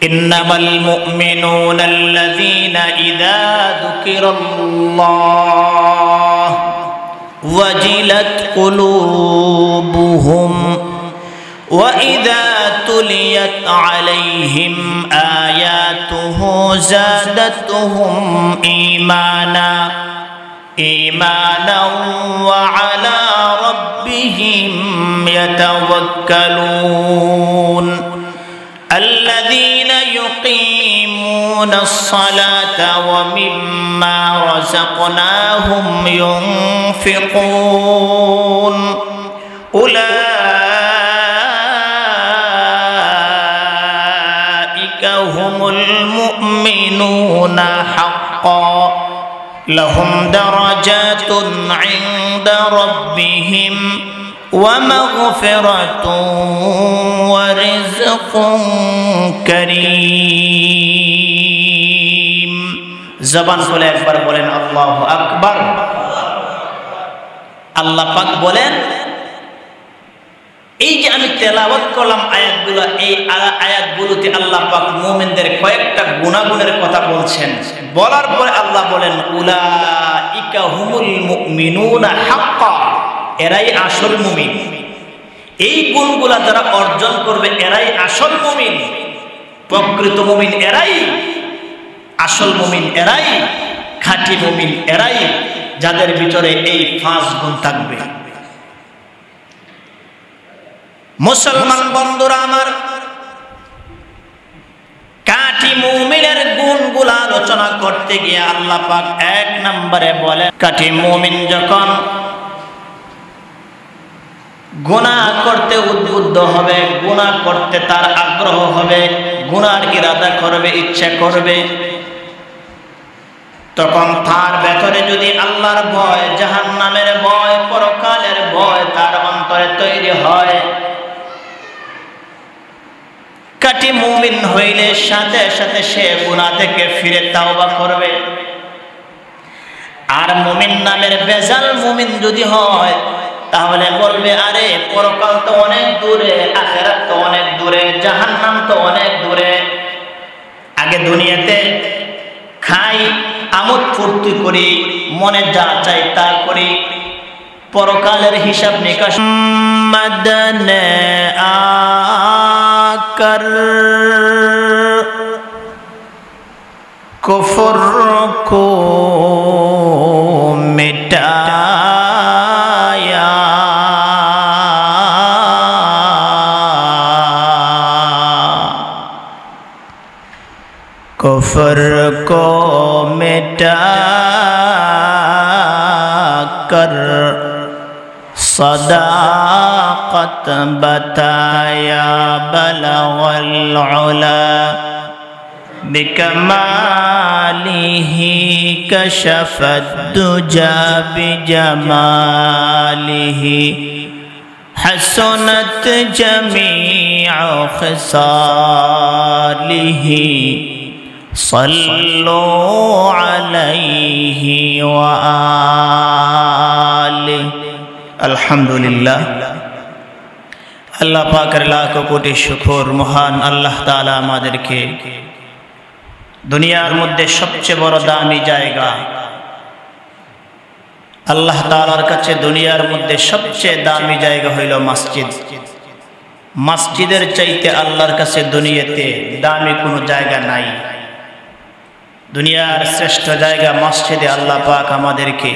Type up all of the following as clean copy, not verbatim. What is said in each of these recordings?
ইন্নামাল মুমিনুনা আল্লাযীনা ইযা যুকিরাল্লাহ ওয়াজিলাত কুলুবুহুম ওয়া ইযা তুলিয়াত আলাইহিম আয়াতুহু যাদাতুহুম ঈমানা ওয়া আলা রাব্বিহিম ইয়াতাওয়াক্কালুন الذين يقيمون الصلاة ومما رزقناهم ينفقون أولئك هم المؤمنون حقا لهم درجات عند ربهم ومغفرة ورزق كريم জবান খুলে একবার বলেন আল্লাহু আকবার। আল্লাহ পাক বলেন, এই যে আমি তেলাওয়াত করলাম আয়াতগুলো, এই আয়াতগুলোতে আল্লাহ পাক মুমিনদের কয়েকটা গুণাগুণের কথা বলছেন। বলার পরে আল্লাহ বলেন উলাইকা হুমুল মুমিনুনা হাক্কা, এরাই আসল মুমিন। এই গুণগুলা যারা অর্জন করবে এরাই আসল মুমিন, প্রকৃত মুমিন এরাই, আসল মুমিন এরাই, খাঁটি মুমিন এরাই, যাদের ভিতরে এই 5 গুণ থাকবে। মুসলমান বন্ধুরা আমার, খাঁটি মুমিনের গুণগুলো আলোচনা করতে গিয়ে আল্লাহ পাক 1 নম্বরে বলেন, খাঁটি মুমিন যখন গুনাহ করতে উদ্বুদ্ধ হবে, গুনাহ করতে তার আগ্রহ হবে, গুনার ইরাদা করবে, ইচ্ছা করবে, তখন তার ভেতরে যদি আল্লাহর ভয়, জাহান্নামের ভয়, পরকালের ভয় তার অন্তরে তৈরি হয়, খাঁটি মুমিন হইলে সাথে সাথে সে গুনাহ থেকে ফিরে তাওবা করবে। আর মুমিন নামের বেজাল মুমিন যদি হয়, তাহলে বলবে আরে পরকাল তো অনেক দূরে, আখিরাত তো অনেক দূরে, জাহান্নাম তো অনেক দূরে, আগে দুনিয়াতে খাই, আমোদ ফুর্তি করি, মনে যা চাই তা করি, পরকালের হিসাব নিকাশ মদনে আকর কুফর কো মিটা कुफर को मिटा कर सदाकत बताया बलगल उला बिकमालिही कशफत दुजा बिजमालिही हसनत जमीअ खिसालिही सल्लु अलैहि व आलिहि। अल्हम्दुलिल्लाह। আল্লাহ পাকের লাখ কোটি শুকর, মহান আল্লাহ তাআলা আমাদেরকে দুনিয়ার মধ্যে সবচেয়ে বড় দামি জায়গা, আল্লাহ তাআলার কাছে দুনিয়ার মধ্যে সবচেয়ে দামি জায়গা হইল মসজিদ। মসজিদের চাইতে আল্লাহর কাছে দুনিয়াতে দামি কোনো জায়গা নাই। দুনিয়ার শ্রেষ্ঠ জায়গা মসজিদে আল্লাহ পাক আমাদেরকে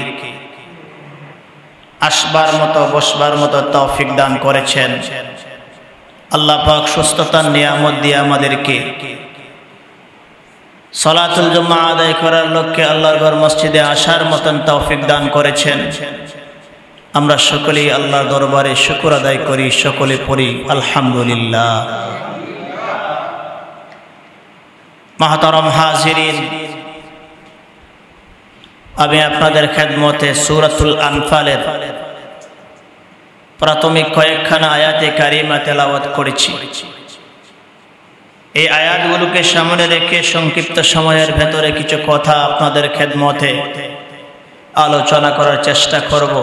আসবার মতো, বসবার মতো তৌফিক দান করেছেন। আল্লাহ পাক সুস্থতার নিয়ামত দিয়ে আমাদেরকে সালাতুল জুমআ আদায় করার লক্ষ্যে আল্লাহর ঘর মসজিদে আসার মতন তৌফিক দান করেছেন। আমরা সকলেই আল্লাহর দরবারে শুকর আদায় করি, সকলে পড়ি আলহামদুলিল্লাহ। মাহতারাম হাজিরিন, আমি আপনাদের খেদমতে সূরাতুল আনফালের প্রাথমিক কয়েকখানা আয়াতে কারিমা তেলাওয়াত করেছি। এই আয়াতগুলোকে সামনে রেখে সংক্ষিপ্ত সময়ের ভেতরে কিছু কথা আপনাদের খেদমতে আলোচনা করার চেষ্টা করব।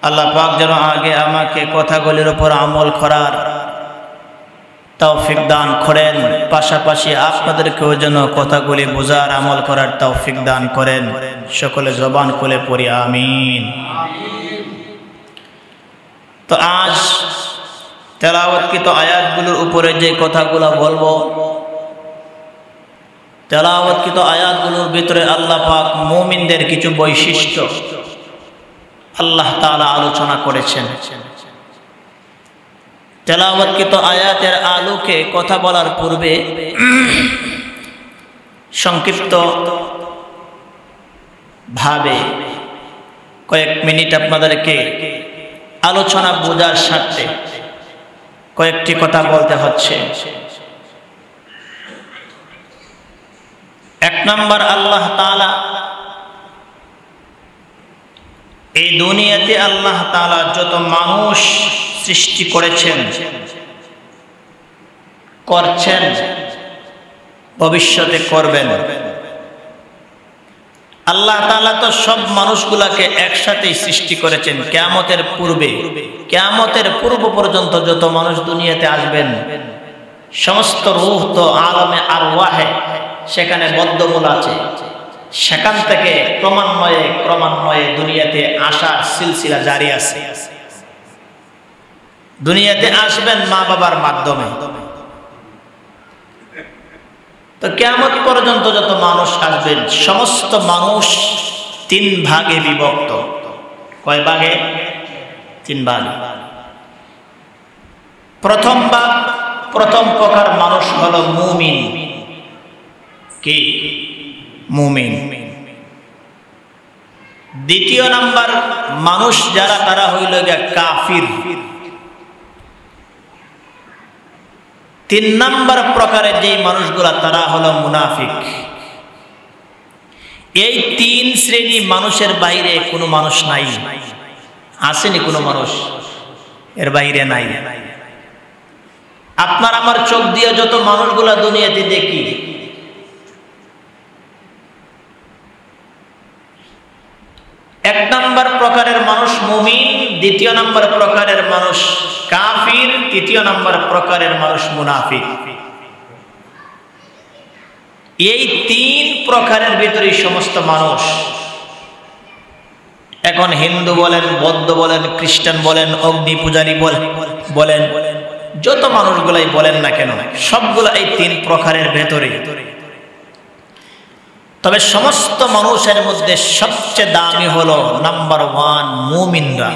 আল্লাহ পাক যেন আগে আমাকে কথাগুলির উপর আমল করার তৌফিক দান করেন, পাশাপাশি আপনাদেরকেও যেন কথাগুলি বোঝার আমল করার তৌফিক দান করেন। সকলে জবান খুলে পড়ি আমিন। তো আজ তেলাওয়াতকৃত আয়াতগুলোর উপরে যে কথাগুলো বলবো, তেলাওয়াতকৃত আয়াতগুলোর ভিতরে আল্লাহ পাক মুমিনদের কিছু বৈশিষ্ট্য আল্লাহ তাআলা আলোচনা করেছেন। তেলাওয়াতকৃত আয়াতের আলোকে কথা বলার পূর্বে সংক্ষিপ্ত ভাবে কয়েক মিনিট আপনাদেরকে আলোচনা বোঝার স্বার্থে কয়েকটি কথা বলতে হচ্ছে। এক নম্বর, আল্লাহ তাআলা এই দুনিয়াতে আল্লাহ তাআলা যত মানুষ সৃষ্টি করেছেন, করছেন, ভবিষ্যতে করবেন, আল্লাহ তাআলা তো সব মানুষগুলাকে একসাথেই সৃষ্টি করেছেন। কিয়ামতের পূর্বে, কিয়ামতের পূর্ব পর্যন্ত যত মানুষ দুনিয়াতে আসবেন, সমস্ত রূহ তো আলমে আরওয়াহে সেখানে বদ্ধমূল আছে। সেখান থেকে ক্রমান্বয়ে দুনিয়াতে আসার সিলসিলা জারি আছে। দুনিয়াতে আসবেন মা বাবার মাধ্যমে। তো কিয়ামত পর্যন্ত যত মানুষ আসবেন, সমস্ত মানুষ তিন ভাগে বিভক্ত। কয় ভাগে? তিন ভাগে। প্রথম ভাগ, প্রথম প্রকার মানুষ হলো মুমিন। কি? মুমিন। দ্বিতীয় নাম্বার মানুষ যারা, তারা হইল কাফির। তিন নাম্বার প্রকারের যে মানুষগুলা, তারা হলো মুনাফিক। এই তিন শ্রেণী মানুষের বাইরে কোনো মানুষ নাই। আসেনি কোনো মানুষ, এর বাইরে নাই। আপনার আমার চোখ দিয়ে যত মানুষগুলা দুনিয়াতে দেখি, এক নাম্বার প্রকারের মানুষ মুমিন, দ্বিতীয় নাম্বার প্রকারের মানুষ কাফির, তৃতীয় নাম্বার প্রকারের মানুষ মুনাফিক। এই তিন প্রকারের ভিতরে সমস্ত মানুষ, এখন হিন্দু বলেন, বৌদ্ধ বলেন, খ্রিস্টান বলেন, অগ্নি পূজারী বলেন, যত মানুষগুলাই বলেন না কেন, সবগুলা এই তিন প্রকারের ভেতরে। তবে সমস্ত মানুষের মধ্যে সবচেয়ে দামি হলো নাম্বার 1 মুমিনরা।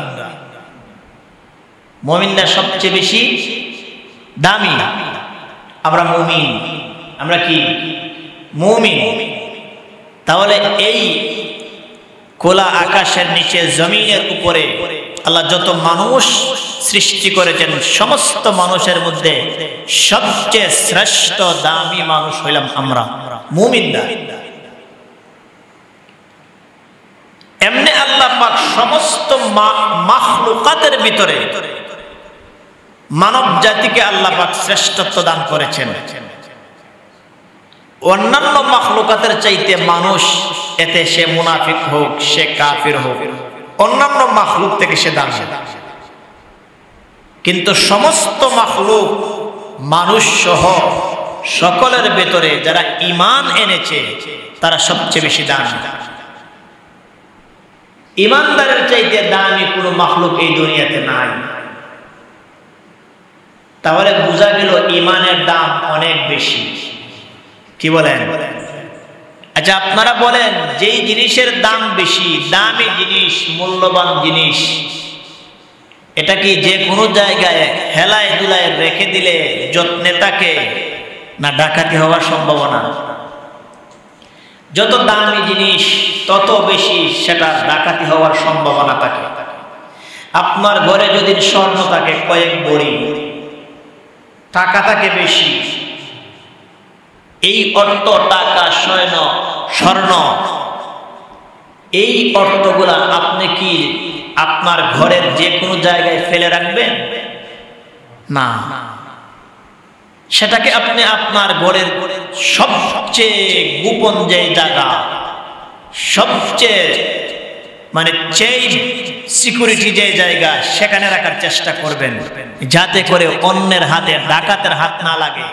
মুমিনরা সবচেয়ে বেশি দামি। আমরা মুমিন, আমরা কি? মুমিন। তাহলে এই খোলা আকাশের নিচে, জমিনের উপরে আল্লাহ যত মানুষ সৃষ্টি করেছেন, সমস্ত মানুষের মধ্যে সবচেয়ে শ্রেষ্ঠ দামি মানুষ হইলাম আমরা, মুমিনরা। এমনি আল্লাহ পাক সমস্ত মাখলুকাতের ভিতরে মানব জাতিকে আল্লাহ পাক শ্রেষ্ঠত্ব দান করেছেন। অন্যান্য মাখলুকাতের চাইতে মানুষ, এতে সে মুনাফিক হোক, সে কাফির হোক, অন্যান্য মাখলুক থেকে সে দাম। কিন্তু সমস্ত মাখলুক, মানুষ সহ সকলের ভেতরে যারা ঈমান এনেছে, তারা সবচেয়ে বেশি দামি। ঈমানদারের চাইতে দামি কোনো মাখলুক এই দুনিয়াতে নাই। তাহলে বোঝা গেল ঈমানের দাম অনেক বেশি। কি বলেন? আচ্ছা, আপনারা বলেন, যেই জিনিসের দাম বেশি, দামি জিনিস, মূল্যবান জিনিস, এটা কি যে কোনো জায়গায় হেলায় দুলায় রেখে দিলে যত্নে থাকে, না ডাকাতি হওয়ার সম্ভাবনা? যত দামি জিনিস তত বেশি সেটা ডাকাতি হওয়ার সম্ভাবনা থাকে। আপনার ঘরে যদি স্বর্ণ থাকে কয়েক ভরি, টাকা থাকে বেশি, এই অর্থ, টাকা, স্বর্ণ, এই অর্থগুলা আপনি কি আপনার ঘরের যে কোনো জায়গায় ফেলে রাখবেন? না, সেটাকে আপনি আপনার ঘরের সবচেয়ে গোপন যে জায়গা, সবচেয়ে মানে চেইন সিকিউরিটি যে জায়গা সেখানে রাখার চেষ্টা করবেন, যাতে করে অন্যের হাতে, ডাকাতের হাত না লাগে।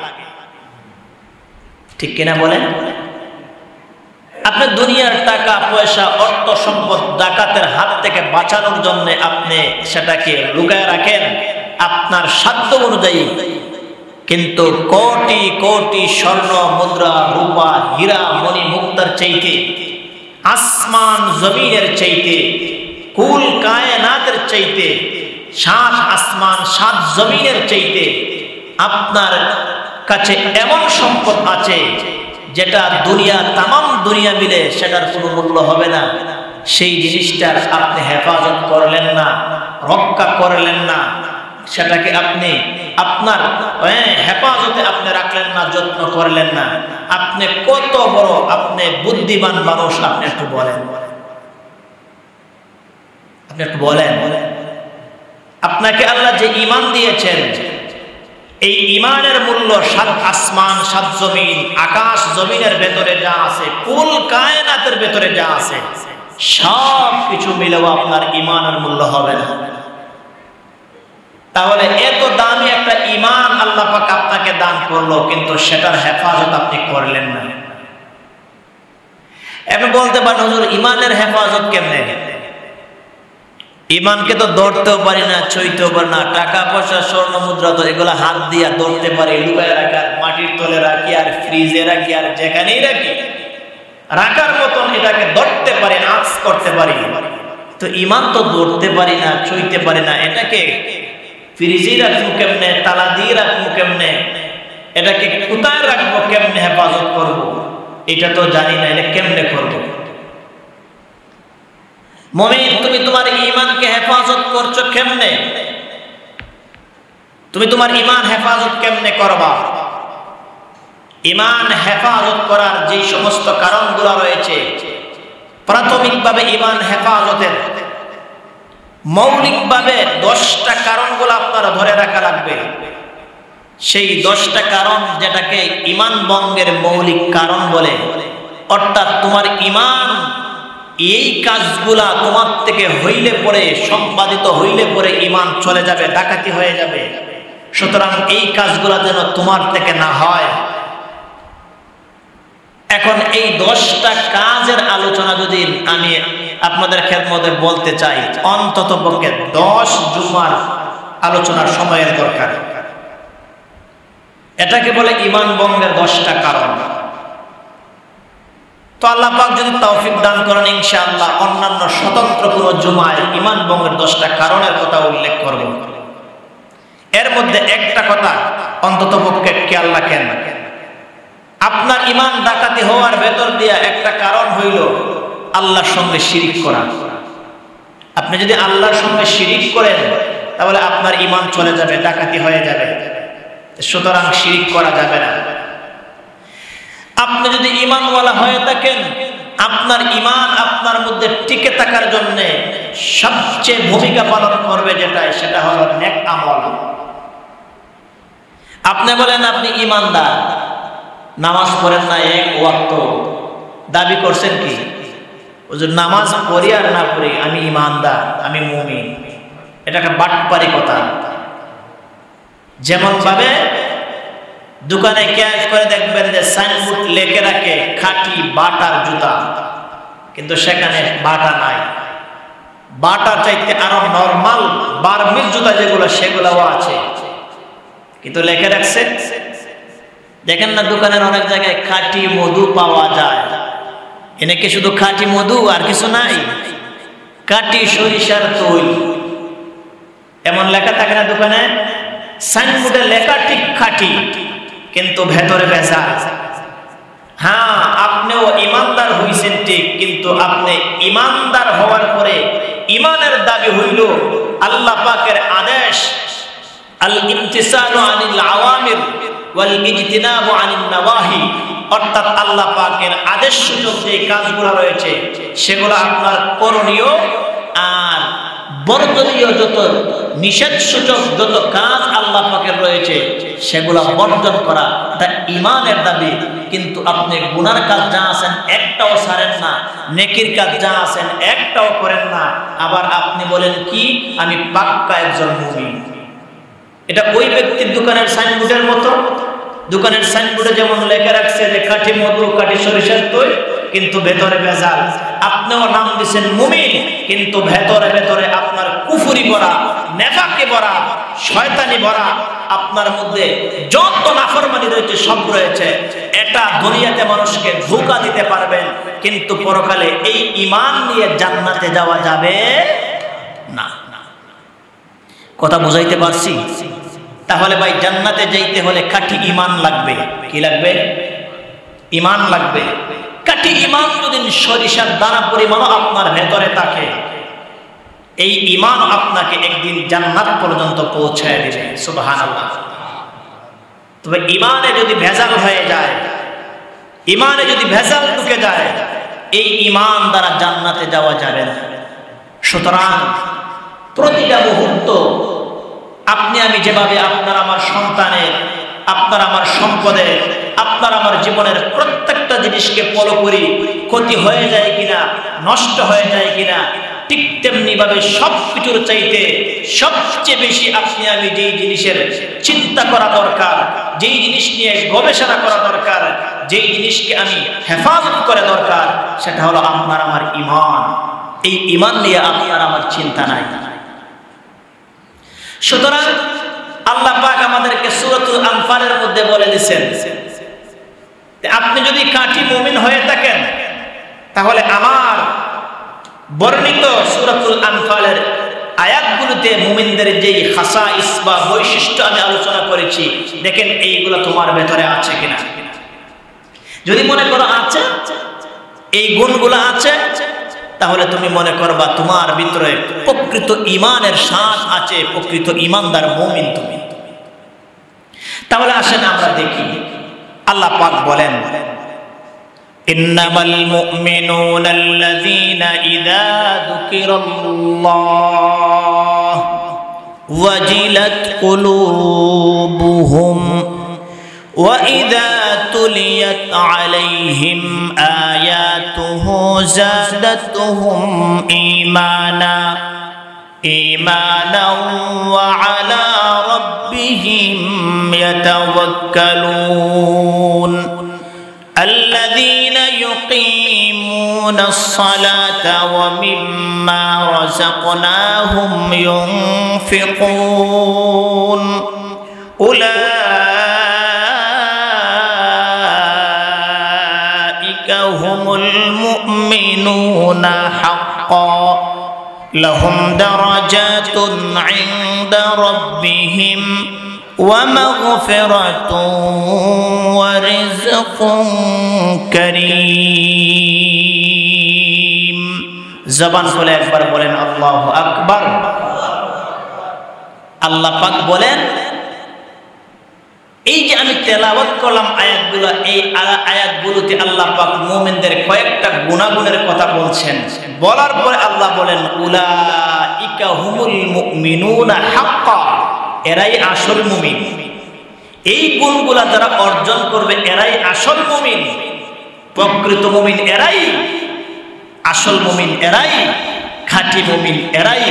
ঠিক কিনা বলেন? আপনি দুনিয়ার টাকা পয়সা অর্থ সম্পদ ডাকাতের হাত থেকে বাঁচানোর জন্য আপনি সেটাকে লুকায় রাখেন আপনার সাধ্য অনুযায়ী, কিন্তু কোটি কোটি স্বর্ণ মুদ্রা রূপা হীরা মণি মুক্তার চাইতে, আসমান জমিনের চাইতে, কুল কায়নাতের চাইতে, সাত আসমান সাত জমিনের চাইতে আপনার কাছে এমন সম্পদ আছে যেটা দুনিয়া, তামাম দুনিয়া মিলে সেটার কোনো মূল্য হবে না। সেই জিনিসটার আপনি হেফাজত করলেন না, রক্ষা করলেন না, সেটাকে আপনি আপনার হেফাজতে আপনি রাখলেন না, যত্ন করলেন না, আপনি কত বড় আপনি বুদ্ধিমান মানুষ? আপনি একটু বলেন, আপনি একটু বলেন। আপনাকে আল্লাহ যে ঈমান দিয়েছেন, এই ঈমানের মূল্য সাত আসমান সাত জমিন, আকাশ জমিনের ভেতরে যা আছে, কুল কায়নাতের ভেতরে যা আছে, সব কিছু মিলেও আপনার ঈমানের মূল্য হবে না। তাহলে এত দামি একটা ঈমান আল্লাহ পাক আপনাকে দান করলো, কিন্তু সেটার হেফাজত আপনি করলেন না। এখন বলতে পারেন, হুজুর ঈমানের হেফাজত কেমনে? ঈমানকে তো ধরতেও পারি না, ছুঁইতেও পারি না, টাকা পয়সা স্বর্ণ মুদ্রা তো এগুলো হাত দিয়া ধরতে পারি, লুকায় রাখি, আর মাটির তলে রাখি, আর ফ্রিজে রাখি, আর যেখানেই রাখি রাখার মতন এটাকে ধরতে পারি, আঁচ করতে পারি। তো ঈমান তো ধরতে পারি না, ছুঁইতে পারি না, এটাকে ফ্রিজে রাখবো কেমনে, তালা দিয়ে রাখবো কেমনে, এটাকে কোথায় রাখবো, কেমনে হেফাজত করবো, এটা তো জানি না, এটা কেমনে করবো? মুমিন, তুমি তোমার ঈমানকে হেফাজত করছো কেমনে? তুমি তোমার ঈমান হেফাজত কেমনে করবা? ঈমান হেফাজত করার যে সমস্ত কারণগুলো রয়েছে, প্রাথমিকভাবে ঈমান হেফাজতের মৌলিকভাবে 10টা কারণগুলো আপনারা ধরে রাখা লাগবে। সেই 10টা কারণ, যেটাকে ঈমান ভঙ্গের মৌলিক কারণ বলে, অর্থাৎ তোমার ঈমান এই কাজগুলা তোমার থেকে হইলে পরে, সম্পাদিত হইলে পরে ঈমান চলে যাবে, ডাকাতি হয়ে যাবে। সুতরাং এই কাজগুলা যেন তোমার থেকে না হয়। এখন এই 10টা কাজের আলোচনা যদি আমি আপনাদের খেদমতে বলতে চাই, অন্তত পক্ষে 10 জুমার আলোচনার সময়ের দরকার। এটাকে বলে ঈমান ভঙ্গের 10টা কারণ। তো আল্লাহ পাক যদি তৌফিক দান করেন, ইনশাআল্লাহ অন্যান্য স্বতন্ত্র কোনো জুমায় ঈমান ভঙ্গের 10টা কারণের কথা উল্লেখ করব। এর মধ্যে একটা কথা অন্তত পক্ষে খেয়াল রাখেন, আপনার ঈমান ডাকাতি হওয়ার ভেতর দিয়া একটা কারণ হইল আল্লাহর সঙ্গে শিরিক করা। আপনি যদি আল্লাহর সঙ্গে শিরিক করেন, তাহলে আপনার ঈমান চলে যাবে, ডাকাতি হয়ে যাবে। সুতরাং শিরিক করা যাবে না। আপনি যদি ঈমানওয়ালা হয়ে থাকেন, আপনার ঈমান আপনার মধ্যে টিকে থাকার জন্য সবচেয়ে ভূমিকা পালন করবে সেটা হলো নেক আমল। আপনি বলেন আপনি ঈমানদার, নামাজ পড়েন না এক ওয়াক্ত, দাবি করছেন কি? হুজুর নামাজ পড়ি আর না পড়ি আমি ঈমানদার, আমি মুমিন। এটা একটা বাটপারি কথা। যেমন ভাবে দোকানে ক্যাশ করে দেখবেন যে সাইনবোর্ড লেখে রাখে খাঁটি বাটার জুতা, কিন্তু সেখানে বাটা নাই, বাটার চাইতে আরো নরমাল বার্মিজ জুতা যেগুলো সেগুলোও আছে, কিন্তু লেখে রাখছে। দেখেন না দোকানের অনেক জায়গায় খাঁটি মধু পাওয়া যায়, এনেকে শুধু খাঁটি মধু আর কিছু নাই, খাঁটি সরিষার তৈল, এমন লেখা থাকে না দোকানে। সাইনবোর্ডে লেখা ঠিক খাঁটি, কিন্তু ভেতরে ভেজাল। হ্যাঁ, আপনিও ঈমানদার হইছেন ঠিক, কিন্তু আপনি ঈমানদার হওয়ার পরে ঈমানের দাবি হইল আল্লাহ পাকের আদেশ, আল ইমতিসালু আনিল আওয়ামির ওয়াল ইজতিনাবু আনিন নাওয়াহি, অর্থাৎ আল্লাহ পাকের আদেশ সূচক যে কাজগুলো রয়েছে সেগুলো আপনার করণীয়, আর বর্জনীয় যত নিষেধ সূচক যত কাজ আল্লাহ পাকের রয়েছে সেগুলা বর্জন করা, এটা ঈমানের দাবি। কিন্তু আপনি গুনার কাজ যা আছেন একটাও ছাড়েন না, নেকির কাজ যা আছেন একটাও করেন না, আবার আপনি বলেন কি আমি পাক্কা একজন মুমিন। এটা ওই ব্যক্তির দোকানের সাইনবোর্ডের মতো। দোকানের সাইনবোর্ডে যেমন লেখা রাখছে যে কাঠি মধু, কাঠি সরিষার তৈল, কিন্তু ভেতরে ভেজাল। আপনিও নাম দিচ্ছেন মুমিন, কিন্তু ভেতরে ভেতরে আপনার কুফরি ভরা, নেফাকে ভরা, শয়তানি ভরা। আপনার মধ্যে যত নাফরমানি রয়েছে সব রয়েছে। এটা দুনিয়াতে মানুষকে ধোঁকা দিতে পারবেন, কিন্তু পরকালে এই ঈমান নিয়ে জান্নাতে যাওয়া যাবে না। কথা বুঝাইতে পারছি? তাহলে ভাই জান্নাতে যাইতে হলে কাঠি ঈমান লাগবে। কি লাগবে? ঈমান লাগবে। কাঠি ঈমান যদি সরিষার দানা পরিমাণও আপনার ভেতরে থাকে, এই ঈমান আপনাকে একদিন জান্নাত পর্যন্ত পৌঁছায় দেবে। সুবহানাল্লাহ। তবে ঈমানে যদি ভেজাল হয়ে যায়, ঈমানে যদি ভেজাল ঢুকে যায়, এই ঈমান দ্বারা জান্নাতে যাওয়া যাবে না। সুতরাং প্রতিটা মুহূর্ত আপনি আমি যেভাবে আপনার আমার সন্তানের, আপনার আমার সম্পদের, আপনার আমার জীবনের প্রত্যেকটা জিনিসকে ফলো করি, ক্ষতি হয়ে যায় কিনা, নষ্ট হয়ে যায় কিনা, ঠিক তেমনি ভাবে সবকিছুর চাইতে সবচেয়ে বেশি আপনি আমি যেই জিনিসের চিন্তা করা দরকার, যেই জিনিস নিয়ে গবেষণা করা দরকার, যেই জিনিসকে আমি হেফাজত করা দরকার, সেটা হলো আপনার আমার ঈমান। এই ঈমান নিয়ে আপনার আমার চিন্তা নাই। সুতরাং আল্লাহ পাক আমাদেরকে সূরাতুল আনফালের মধ্যে বলে দিয়েছেন, আপনি যদি কাঠি মুমিন হয়ে থাকেন তাহলে আমার বর্ণিত সূরাতুল আনফালের আয়াতগুলোতে মুমিনদের যেই খাসাইস বা বৈশিষ্ট্য আমি আলোচনা করেছি, দেখেন এইগুলো তোমার ভেতরে আছে কিনা। যদি মনে করো আছে, এই গুণগুলো আছে, তাহলে তুমি মনে করবা তোমার ভিতরে প্রকৃত ঈমানের স্বাদ আছে, প্রকৃত ঈমানদার মুমিন তুমি। তাহলে আসেন আমরা দেখি আল্লাহ পাক বলেন, ইন্নামাল মুমিনুনা আল্লাযীনা ইযা যুকিরাল্লাহ ওয়াজিলাত কুলুবুহুম ওয়া ইযা তুলিয়াত আলাইহিম আয়াতুহু যাদাতুহুম ঈমানা ওয়া আলা রাব্বিহিম ইয়াতাওয়াক্কালুন الذين يقيمون الصلاة ومما رزقناهم ينفقون أولئك هم المؤمنون حقا لهم درجات عند ربهم ومغفرة ورزق كريم। জবান খুলে একবার বলেন আল্লাহু আকবার। আল্লাহ পাক বলেন, এই যে আমি তেলাওয়াত করলাম আয়াতগুলো, এই আয়াতগুলোতে আল্লাহ পাক মুমিনদের কয়েকটা গুণাগুণের কথা বলছেন। বলার পরে আল্লাহ বলেন, উলাইকা হুমুল মুমিনুনা হাক্কা, এরাই আসল মুমিন। এই গুণগুলা যারা অর্জন করবে এরাই আসল মুমিন, প্রকৃত মুমিন এরাই, আসল মুমিন এরাই, খাঁটি মুমিন এরাই,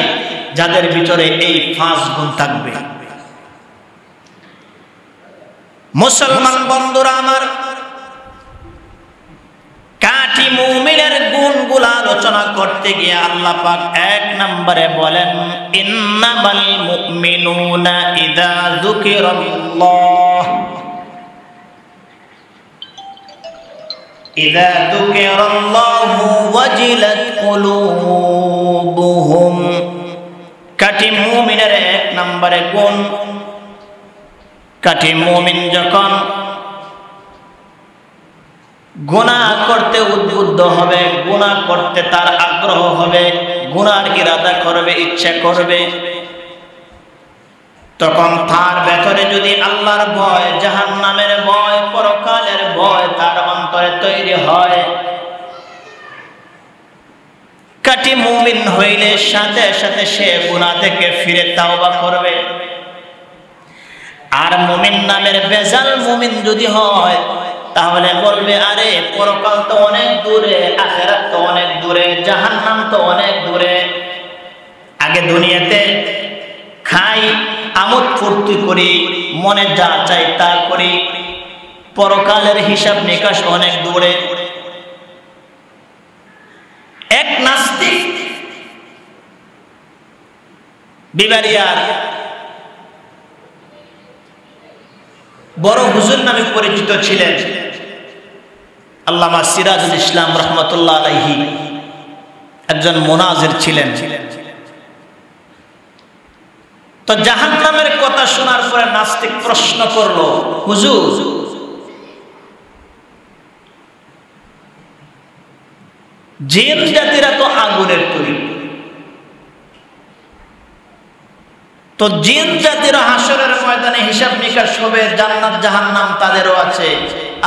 যাদের ভিতরে এই 5 গুণ থাকবে। মুসলমান বন্ধুরা আমার, কাঠি মুমিনের গুণগুলো আলোচনা করতে গিয়ে আল্লাহ পাক 1 নম্বরে বলেন, ইন্নামাল মুমিনুনা ইযা যুকিরাল্লাহু ওয়াজিলাত কুলুবুহুম। কাঠি মুমিনের 1 নম্বরে গুণ, কাঠি মুমিন যখন গুনাহ করতে উদ্বুদ্ধ হবে, গুনাহ করতে তার আগ্রহ হবে, গুনার ইরাদা করবে, ইচ্ছা করবে, তখন তার ভেতরে যদি আল্লাহর ভয়, জাহান্নামের ভয়, পরকালের ভয় তার অন্তরে তৈরি হয়, খাঁটি মুমিন হইলে সাথে সাথে সে গুনাহ থেকে ফিরে তাওবা করবে। আর মুমিন নামের বেজাল মুমিন যদি হয় তাহলে বলবে, আরে পরকাল তো অনেক দূরে, আখিরাত তো অনেক দূরে, জাহান্নাম তো অনেক দূরে। আগে দুনিয়াতে খাই, আমোদ ফুর্তি করি, মনে যা চাই তা করি, পরকালের হিসাব নিকাশ অনেক দূরে। এক নাস্তিক বিবারিয়ার বড় হুজুর নামে পরিচিত ছিলেন, আল্লামা সিরাজুল ইসলাম রহমতুল্লাহ আলাইহি, একজন মুনাজির ছিলেন। তো জাহান্নামের কথা শোনার পরে নাস্তিক প্রশ্ন করলো, হুজুর জিন জাতিরা তো আগুনের তৈরি, তো জিন জাতিরা হাসরের ময়দানে হিসাব নিকাশ হবে, জান্নাত জাহান্নাম তাদেরও আছে।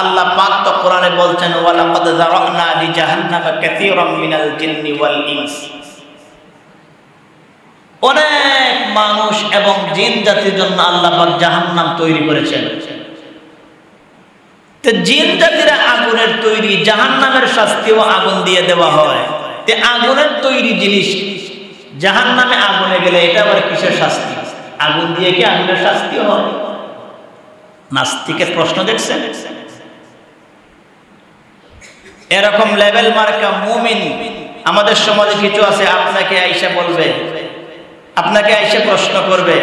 আল্লাহ পাক তো কোরআনে বলছেন, ওয়ালাকাদ যারানা লিজাহান্নামা কাসীরাম মিনাল জিন্নি ওয়াল ইনস। অনেক মানুষ এবং জিন জাতির জন্য আল্লাহ পাক জাহান্নাম তৈরি করেছেন। তো জিন জাতিরা আগুনের তৈরি, জাহান্নামের শাস্তিও আগুন দিয়ে দেওয়া হয়। তে আগুনের তৈরি জিনিস জাহান্নামে আগুনে গেলে এটা আবার কিসের শাস্তি? আগুন দিয়ে কি আগুনের শাস্তি হয়? নাস্তিকের প্রশ্ন দেখছেন? এরকম লেভেল মার্কা মুমিন আমাদের সমাজে কিছু আছে। আপনাকে আইসা বলবে, আপনাকে আইসা প্রশ্ন করবে,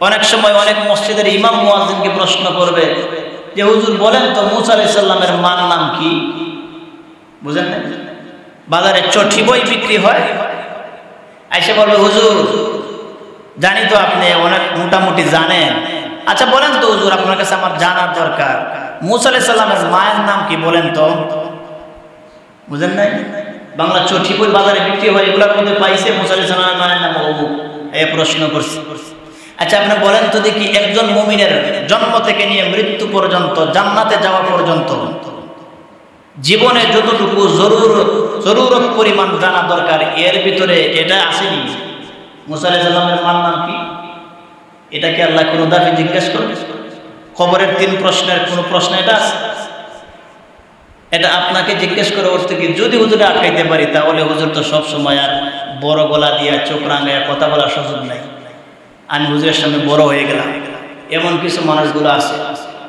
অনেক সময় অনেক মসজিদের ইমাম মুয়াজ্জিনকে প্রশ্ন করবে যে হুজুর বলেন তো মুসা আলাইহিস সালামের মার নাম কি? বুঝেন না? বাজারে চটি বই বিক্রি হয়, আইসা বলবে হুজুর জানি তো আপনি অনেক মোটামুটি জানেন, আচ্ছা বলেন তো হুজুর আপনার কাছে আমার জানার দরকার, মুসা আলাইহিস সালামের মায়ের নাম কি বলেন তো? বুঝেন নাই? বাংলা চটি বই বাজারে বিক্রি হয়, এগুলোর মধ্যে পাইছে মুসা আলাইহিস সালামের মায়ের নাম অমুক, এই প্রশ্ন করছে। আচ্ছা আপনি বলেন তো দেখি, একজন মুমিনের জন্ম থেকে নিয়ে মৃত্যু পর্যন্ত, জান্নাতে যাওয়া পর্যন্ত জীবনে যতটুকু জরুরত পরিমাণ জানা দরকার, এর ভিতরে এটা আসেনি? মুসা আলাইহিস সালামের মার নাম কি? এটা কি আল্লাহ কোনো দাবি জিজ্ঞেস করবে? খবরের 3 প্রশ্নের কোন প্রশ্ন এটা আছে? এটা আপনাকে জিজ্ঞেস করে উঠতে কি যদি হুজুরে আটকাইতে পারি, তাহলে হুজুর তো সব সময় আর বড় গলা দিয়া চোখ রাঙায় কথা বলার সুযোগ নাই, আমি হুজুরের সামনে বড় হয়ে গেলাম। এমন কিছু মানুষগুলো আছে,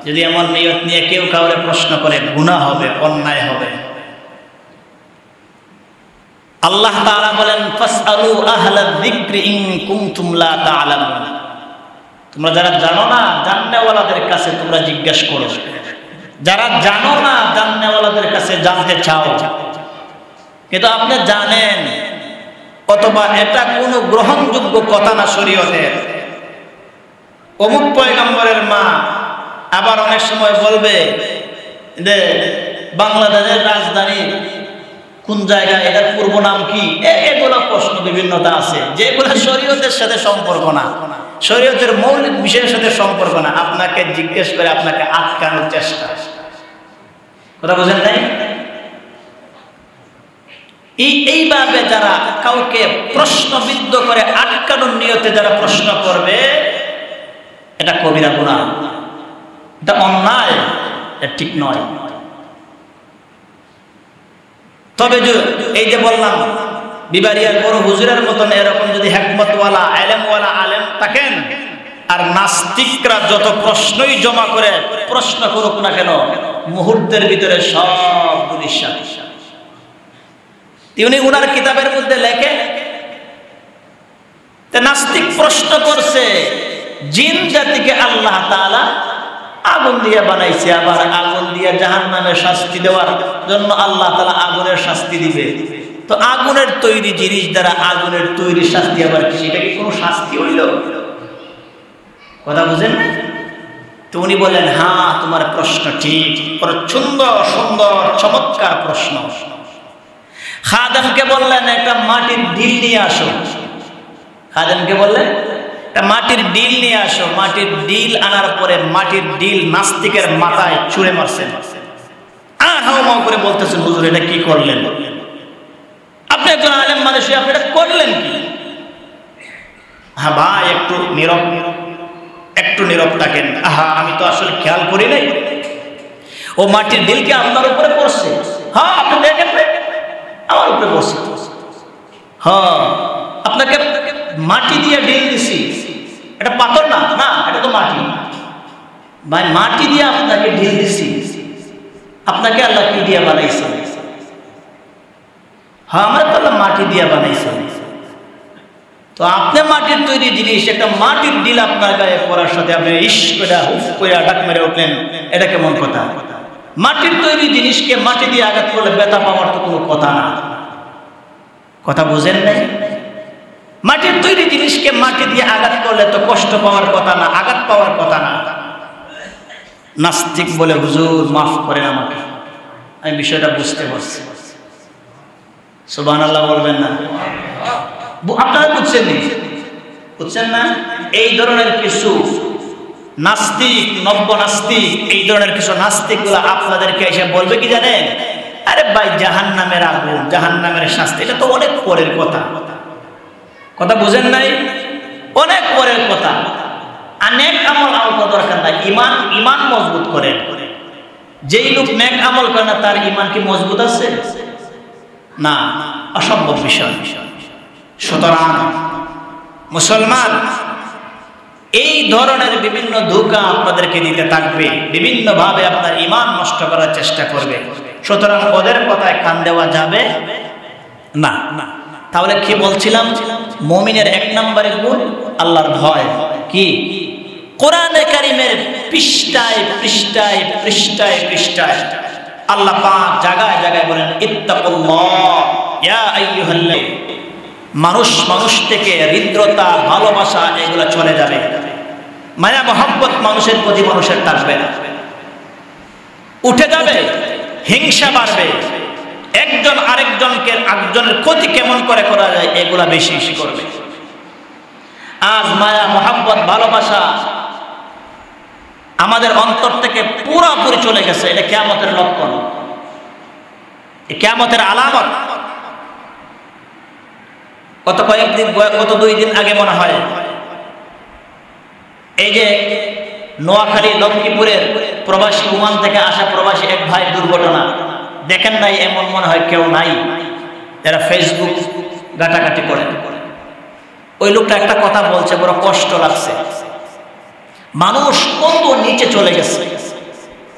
যদি এমন নিয়ত নিয়ে কেউ কাউরে প্রশ্ন করে, গুনাহ হবে, অন্যায় হবে। আল্লাহ তাআলা বলেন, ফাসআলু আহলায যিকরি ইন কুনতুম লা তা'লামুন। তোমরা যারা জানো না, জাননেওয়ালাদের কাছে তোমরা জিজ্ঞাসা করো। যারা জানো না, জাননেওয়ালাদের কাছে জানতে চাও। কিন্তু আপনি জানেন, অথবা এটা কোনো গ্রহণযোগ্য কথা না শরীয়তের, অমুক পয়গম্বরের মা, আবার অনেক সময় বলবে যে বাংলাদেশের রাজধানী কোন জায়গায়, এটার পূর্ব নাম কি, এগুলো প্রশ্ন বিভিন্নতা আছে, যেগুলো শরীয়তের সাথে সম্পর্ক না, শরীয়তের মৌলিক বিষয়ের সাথে সম্পর্ক না, আপনাকে জিজ্ঞেস করে আপনাকে আটকানোর চেষ্টা। কথা বুঝেন নাই? এইভাবে যারা কাউকে প্রশ্নবিদ্ধ করে আটকানোর নিয়তে যারা প্রশ্ন করবে, এটা কবিরা গুনাহ, এটা অন্যায়, এটা ঠিক নয়। তবে এই যে বললাম, বিবারিয়ার বড় হুজুরের মতন এরকম যদি হিকমতওয়ালা ইলমওয়ালা আলেম থাকেন, আর নাস্তিকরা যত প্রশ্নই জমা করে প্রশ্ন করুক না কেন, মুহূর্তের ভিতরে সব দুনিশাত। তিনি উনার কিতাবের মধ্যে লেখে, নাস্তিক প্রশ্ন করছে, জিন জাতিকে আল্লাহ তাআলা আগুন দিয়ে বানাইছে, আবার আগুন দিয়ে জাহান্নামের শাস্তি দেওয়ার জন্য আল্লাহ তাআলা আগুনের শাস্তি দিবে। তো আগুনের তৈরি জিনিস দ্বারা আগুনের তৈরি শাস্তি আবার কি, সেটা কি কোনো শাস্তি হইল? কথা বুঝেন? তো উনি বলেন, হ্যাঁ তোমার প্রশ্ন ঠিক, সুন্দর সুন্দর চমৎকার প্রশ্ন। খাদেমকে বললেন একটা মাটির ঢিল নিয়ে আসো। খাদেমকে বললেন একটা মাটির ঢিল নিয়ে আসো। মাটির ঢিল আনার পরে মাটির ঢিল নাস্তিকের মাথায় ছুঁড়ে মারছেন, আর হাও মাও করে বলতেছেন, হুজুর এটা কি করলেন? আপনি একজন আলেম মানুষ আপনি এটা করলেন কি? হ্যাঁ ভাই একটু নীরব থাকেন। আমি তো আসলে খেয়াল করি নাই, ও মাটির ঢিলকে আপনার উপরে পড়ছে। হ্যাঁ আপনি দেখেন আমার উপরে পড়ছে। হ্যাঁ আপনাকে মাটি দিয়ে ঢিল দিছি, এটা পাথর না, না এটা তো মাটি। ভাই মাটি দিয়ে আপনাকে ঢিল দিছি, আপনাকে আল্লাহ কি দিয়ে বানাইছে? হ্যাঁ আমার তো আল্লাহ মাটি দিয়ে বানাইছে। তো আপনি মাটির তৈরি জিনিস, একটা মাটির ঢিল আপনার গায়ে পড়ার সাথে আপনি ইস করে হুফ করে ডাক মেরে উঠলেন, এটা কেমন কথা? মাটির তৈরি জিনিসকে মাটি দিয়ে আঘাত করলে ব্যথা পাওয়ার তো কোনো কথা না। কথা বুঝেন নাই? মাটির তৈরি জিনিসকে মাটি দিয়ে আঘাত করলে তো কষ্ট পাওয়ার কথা না, আঘাত পাওয়ার কথা না। নাস্তিক বলে হুজুর মাফ করেন আমাকে, আমি বিষয়টা বুঝতে পারছি। সুবহানাল্লাহ বলবেন না? আপনারা বুঝছেন না? এই ধরনের কিছু নাস্তিক, নব্য নাস্তিক, এই ধরনের কিছু নাস্তিকগুলো আপনাদেরকে এসে বলবে কি জানেন? আরে ভাই জাহান্নামের আগুন, জাহান্নামের শাস্তি, এটা তো অনেক পরের কথা। কথা বুঝেন নাই? অনেক পরের কথা। নেক আমল আমল দরকার নাই, ইমান মজবুত করে। যেই লোক নেক আমল করে না তার ইমান কি মজবুত আছে? না, অসম্ভব বিষয়। সুতরাং মুসলমান এই ধরনের বিভিন্ন ধোঁকা আপনাদেরকে দিতে থাকবে, বিভিন্ন ভাবে আপনার ইমান নষ্ট করার চেষ্টা করবে। সুতরাং ওদের কথায় কান দেওয়া যাবে না। তাহলে কি বলছিলাম? মুমিনের এক নম্বরের গুণ আল্লাহর ভয়। কি? কোরআনে কারীমের পৃষ্ঠায় পৃষ্ঠায় পৃষ্ঠায় পৃষ্ঠায় আল্লাহ পাক জায়গায় জায়গায় বলেন ইত্তাকুল্লাহ ইয়া আইয়ুহাল্লাযীনা। মানুষ থেকে হৃদ্রতা, ভালোবাসা এগুলো চলে যাবে। মায়া মহব্বত মানুষের প্রতি মানুষের থাকবে না, উঠে যাবে। হিংসা বাড়বে, একজন আরেকজনের ক্ষতি কেমন করে করা যায় এগুলা বেশি বেশি করবে। আজ মায়া মহব্বত ভালোবাসা আমাদের অন্তর থেকে পুরোপুরি চলে গেছে। এটা কিয়ামতের লক্ষণ, কিয়ামতের আলামত। গত 2 দিন আগে মনে হয় এই যে নোয়াখালী লক্ষ্মীপুরের প্রবাসী ওমান থেকে আসা প্রবাসী এক ভাই দুর্ঘটনা দেখেন নাই? এমন মনে হয় কেউ নাই যারা ফেসবুক ঘাটাঘাটি করে। ওই লোকটা একটা কথা বলছে, বড় কষ্ট লাগছে। মানুষ কত নিচে চলে গেছে,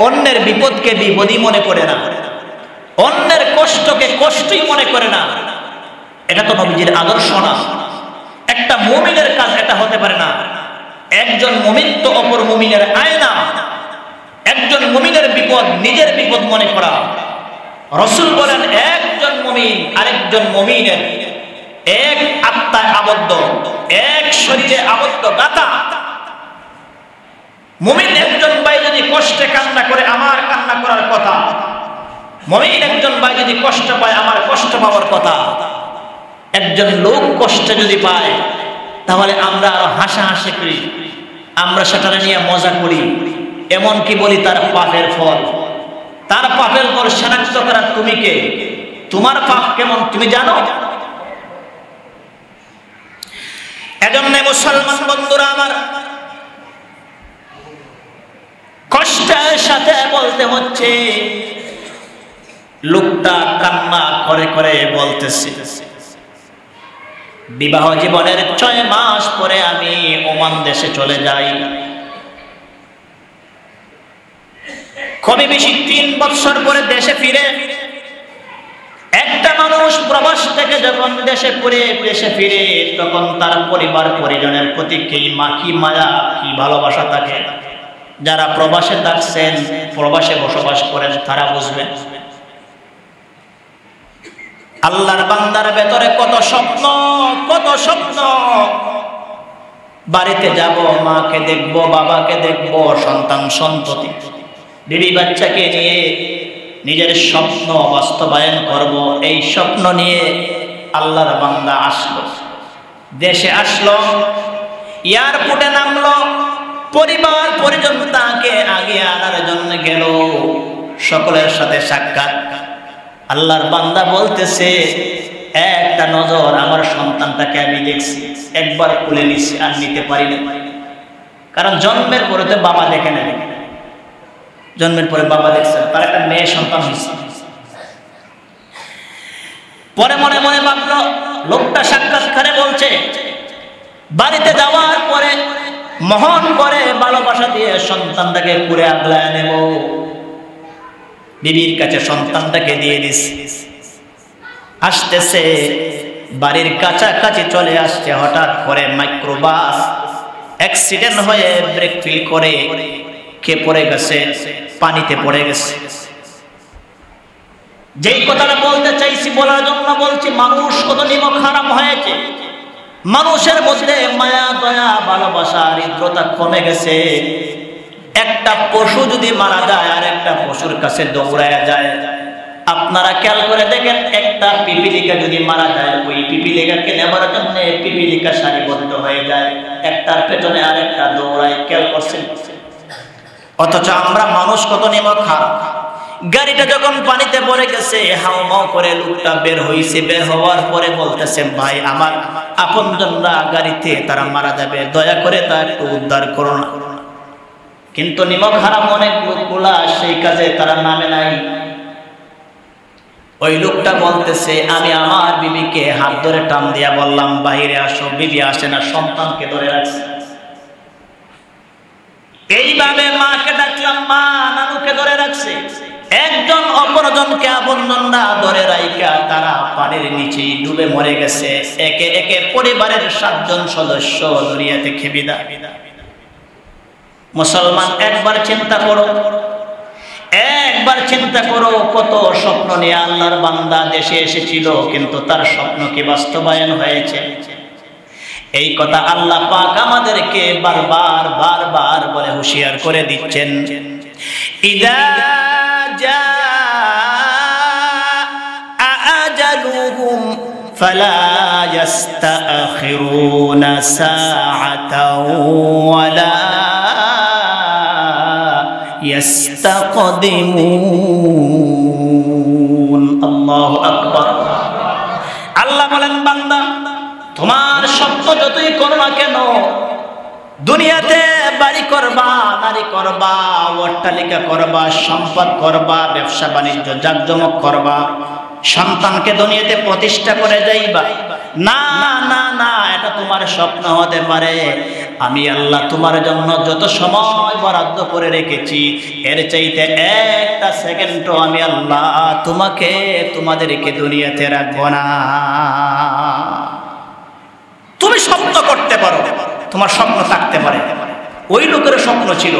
অন্যের বিপদকে বিপদই মনে করে না, অন্যের কষ্টকে কষ্টই মনে করে না। এটা তো নবীজির আদর্শ না। একটা মুমিনের কাজ এটা হতে পারে না। একজন মুমিন তো অপর মুমিনের আয়না। একজন মুমিনের বিপদ নিজের বিপদ মনে করা। রাসূল বলেন একজন মুমিন আরেকজন মুমিনের এক আত্মায় আবদ্ধ, এক শরীরে আবদ্ধ গাথা। মুমিন একজন ভাই যদি কষ্টে কান্না করে আমার কান্না করার কথা, মুমিন একজন ভাই যদি কষ্ট পায় আমার কষ্ট পাওয়ার কথা। একজন লোক কষ্ট যদি পায় তাহলে আমরা আরো হাসাহাসি করি, আমরা সেটা নিয়ে মজা করি, এমন কি বলি তার পাপের ফল। তার পাপের ফল শনাক্ত করার তুমি কে? তোমার পাপ কেমন তুমি জানো? এজন্য মুসলমান বন্ধুরা আমার, কষ্টের সাথে বলতে হচ্ছে। লোকটা কান্না করে করে বলতেছে, বিবাহ জীবনের 6 মাস পরে আমি ওমান দেশে চলে যাই। কমে বেশি 3 বছর পরে দেশে ফিরে। একটা মানুষ প্রবাস থেকে যখন দেশে ফিরে তখন তার পরিবার পরিজনের প্রতি কি মায়া কি ভালোবাসা থাকে। যারা প্রবাসে থাকছেন, প্রবাসে বসবাস করেন তারা বুঝবেন। আল্লাহর বান্দার ভেতরে কত স্বপ্ন, কত স্বপ্ন। বাড়িতে যাব, মাকে দেখব, বাবাকে দেখব, সন্তান সন্ততি বিবি বাচ্চাকে নিয়ে নিজের স্বপ্ন বাস্তবায়ন করব। এই স্বপ্ন নিয়ে আল্লাহর বান্দা আসলো, দেশে আসলো, এয়ারপোর্টে নামলো, পরিবার পরিজন তাকে আগে আনার জন্য গেল, সকলের সাথে সাক্ষাৎ। আল্লাহর বান্দা বলতেছে, এক একটা নজর আমার সন্তানটাকে আমি দেখছি, একবার কোলে নিচ্ছি আর নিতে পারি না, কারণ জন্মের পরে তো বাবা দেখে নেবে, জন্মের পরে বাবা দেখছে, তার একটা মেয়ে সন্তান হয়েছে। পরে মনে মনে ভাবলো, লোকটা সাক্ষাৎকারে বলছে বাড়িতে যাওয়ার পরে মহন করে ভালোবাসা দিয়ে সন্তানটাকে পুরে আগলায় নেব, বিবির কাছে সন্তানটাকে দিয়ে দিস। আসতেছে, বাড়ির কাছাকাছি চলে আসছে, হঠাৎ করে মাইক্রোবাস অ্যাক্সিডেন্ট হয়ে ব্রেক ফেল করে কে পড়ে গেছে, পানিতে পড়ে গেছে। যেই কথাটা বলতে চাইছি বলার জন্য বলছি, মানুষ কত নিমক হারাম হয়েছে, মানুষের মধ্যে মায়া দয়া ভালোবাসা হৃদ্রতা কমে গেছে। একটা পশু যদি মারা যায় আর একটা পশুর কাছে দৌড়ায় যায়, আপনারা খেয়াল করে দেখেন, একটা পিপিলিকা যদি মারা যায়, ওই পিপিলিকাকে নেবার জন্য পিপিলিকা সারিবদ্ধ হয়ে যায়, একটার পেছনে আরেকটা দৌড়ায়, খেয়াল করছেন? অথচ আমরা মানুষ কত নিমক খারাপ। গাড়িটা যখন পানিতে পড়ে গেছে, হাউমাউ করে লোকটা বের হইছে, বের হওয়ার পরে বলতেছে, ভাই আমার আপনজনরা গাড়িতে তারা মারা যাবে, দয়া করে তা একটু উদ্ধার করো না। কিন্তু নিমক হারাম অনেক লোকগুলা সেই কাজে তারা নামে নাই। ওই লোকটা বলতেছে, আমি আমার বিবিকে হাত ধরে টান দিয়া বললাম বাইরে আসো, বিবি আসে না, সন্তানকে ধরে রাখছে। এইভাবে মাকে ডাকলাম, মা নানুকে ধরে রাখছে। একজন অপরজনকে আপনজনরা ধরে রাইকা তারা পানির নিচে ডুবে মরে গেছে। একে একে পরিবারের 7 জন সদস্য দরিয়াতে খেয়ে বিদায়। মুসলমান, একবার চিন্তা করো, একবার চিন্তা করো, কত স্বপ্ন নিয়ে আল্লাহর বান্দা দেশে এসেছিল, কিন্তু তার স্বপ্ন কি বাস্তবায়ন হয়েছে? এই কথা আল্লাহ পাক আমাদেরকে বারবার বারবার বলে হুঁশিয়ার করে দিচ্ছেন। ইদা জাআ আজালুহুম ফালা ইস্তাখিরুনা সাআতাও ওয়ালা ইস্তাকদিমুন। আল্লাহু আকবার। আল্লাহ বলেন, বান্দা তোমার স্বপ্ন যতই করো না কেন, দুনিয়াতে বাড়ি করবা, নারী করবা, অট্টালিকা করবা, সম্পদ করবা, ব্যবসা বাণিজ্য জাকজমক করবা, সন্তানকে দুনিয়াতে প্রতিষ্ঠা করে যাইবা, না না না, এটা তোমার স্বপ্ন হতে পারে। আমি আল্লাহ তোমার জন্য যত সময় বরাদ্দ করে রেখেছি, এর চাইতে একটা সেকেন্ডও আমি আল্লাহ তোমাদেরকে দুনিয়াতে রাখবো না। তুমি স্বপ্ন করতে পারো, তোমার স্বপ্ন থাকতে পারে। ওই লোকের স্বপ্ন ছিল।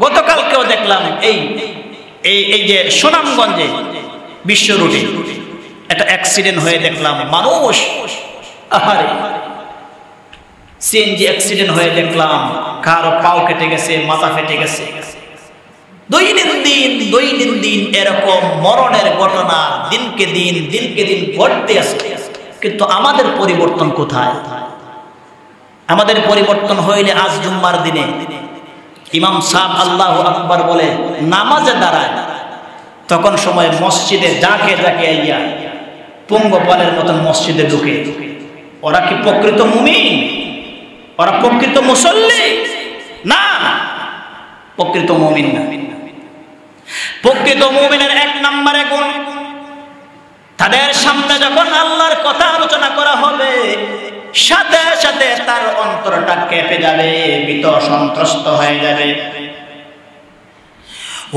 গতকালকেও দেখলাম এই যে সুনামগঞ্জে বিশ্ব রুটে একটা অ্যাক্সিডেন্ট হয়ে দেখলাম, মানুষ আহারে সিএনজি অ্যাক্সিডেন্ট হয়ে দেখলাম কারো পাও কেটে গেছে, মাথা ফেটে গেছে। দৈনন্দিন দিন এরকম মরণের ঘটনা দিনকে দিন ঘটতে আছে। কিন্তু আমাদের পরিবর্তন কোথায়? আমাদের পরিবর্তন হইলে আজ জুম্মার দিনে ইমাম সাহেব আল্লাহু আকবার বলে নামাজে দাঁড়ায়, তখন সময় মসজিদে যাকে আইয়া পঙ্গপালের মতন মসজিদে ঢুকে। ওরা কি প্রকৃত মুমিন? ওরা প্রকৃত মুসল্লি? না, প্রকৃত মুমিন না। প্রকৃত মুমিনের 1 নম্বরে গুণ, তাদের সামনে যখন আল্লাহর কথা আলোচনা করা হবে, সাথে সাথে তার অন্তরটা কেঁপে যাবে, ভীত সন্ত্রস্ত হয়ে যাবে।